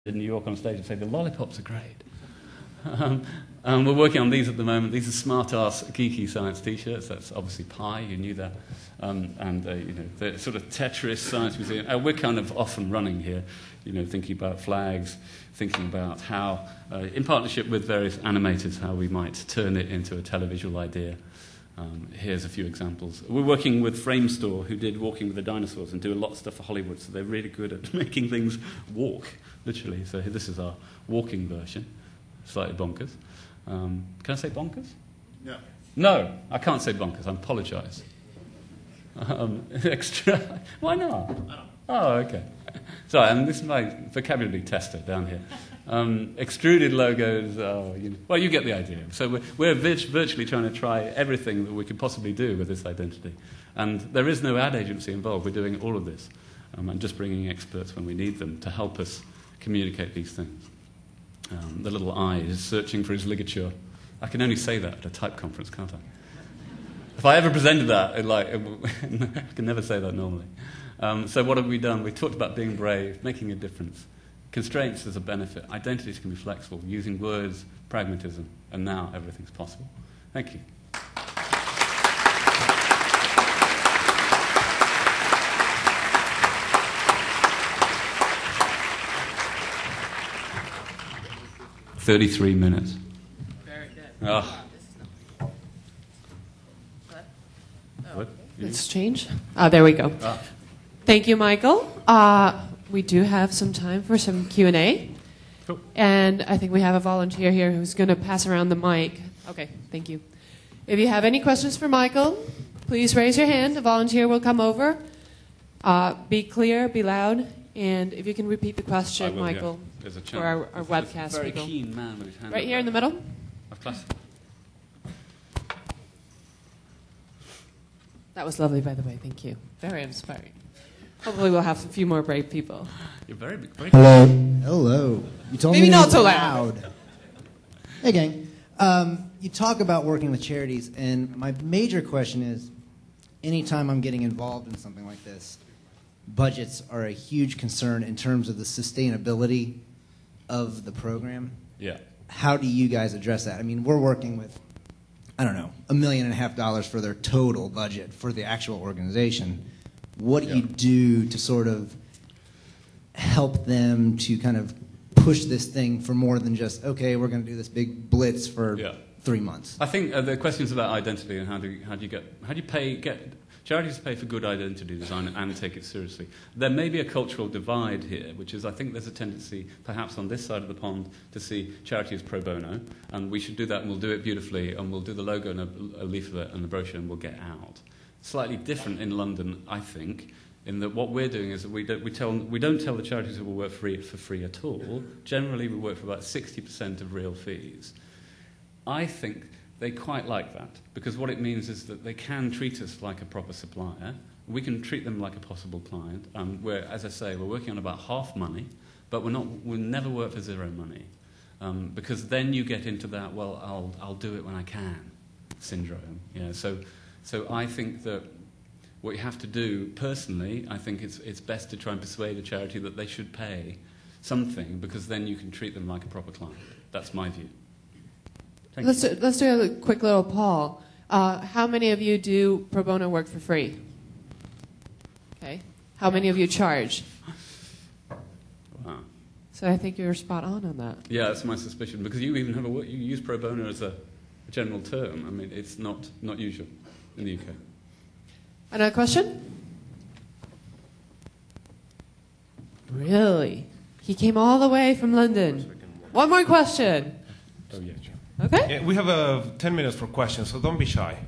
in New York on stage and say, the lollipops are great. We're working on these at the moment. These are smart-ass, geeky science T-shirts. That's obviously Pi, you knew that. The sort of Tetris Science Museum. We're kind of off and running here, thinking about flags, thinking about how, in partnership with various animators, how we might turn it into a televisual idea. Here's a few examples. We're working with Framestore, who did Walking with the Dinosaurs and do a lot of stuff for Hollywood, so they're really good at making things walk, literally. So this is our walking version, slightly bonkers. Can I say bonkers? No. No, I can't say bonkers. I apologise. Extra. Why not? Oh, okay. Sorry, this is my vocabulary tester down here. Extruded logos. Well, you get the idea. So we're virtually trying to try everything that we could possibly do with this identity, and there is no ad agency involved. We're doing all of this, and just bringing experts when we need them to help us communicate these things. The little eye is searching for his ligature. I can only say that at a type conference, can't I? If I ever presented that, I can never say that normally. So what have we done? We talked about being brave, making a difference. Constraints as a benefit. Identities can be flexible, using words, pragmatism, and now everything's possible. Thank you. "33 minutes. Very good. Oh. What? Let's change. There we go. Thank you, Michael. We do have some time for some Q&A. Cool. And I think we have a volunteer here who's going to pass around the mic. Okay, thank you. If you have any questions for Michael, please raise your hand. A volunteer will come over. Be clear, be loud, and if you can repeat the question, will, Michael, yeah. for our webcast very people. keen man with his hand Right up. here in the middle. Of class. That was lovely, by the way. Thank you. Very inspiring. Hopefully we'll have a few more brave people. You're very Hello. Hello. You told Maybe me not so loud. Hey, gang. You talk about working with charities, and my major question is, anytime I'm getting involved in something like this, budgets are a huge concern in terms of the sustainability of the program. Yeah. How do you guys address that? I mean, we're working with, I don't know, $1.5 million for their total budget for the actual organization. What do you do to sort of help them to kind of push this thing for more than just, okay, we're going to do this big blitz for 3 months? I think the question is about identity and how do you get charities to pay for good identity design and take it seriously. There may be a cultural divide here, which is I think there's a tendency, perhaps on this side of the pond, to see charity as pro bono, and we should do that and we'll do it beautifully, and we'll do the logo and a leaflet and the brochure and we'll get out. Slightly different in London, I think, in that what we're doing is that we don't tell the charities that we'll work for free at all. Generally, we work for about 60% of real fees. I think they quite like that, because what it means is that they can treat us like a proper supplier. We can treat them like a possible client. As I say, we're working on about half money, but we'll never work for zero money, because then you get into that, well, I'll do it when I can syndrome. Yeah, so I think that what you have to do, personally, I think it's best to try and persuade a charity that they should pay something, because then you can treat them like a proper client. That's my view. Let's do a quick little poll. How many of you do pro bono work for free? Okay. How many of you charge? Wow. So I think you're spot on that. Yeah, that's my suspicion, because you even have you use pro bono as a general term. I mean, it's not usual in the UK. Another question? Really? He came all the way from London. One more question. Oh, yeah, sure. Okay. Yeah, we have 10 minutes for questions, so don't be shy.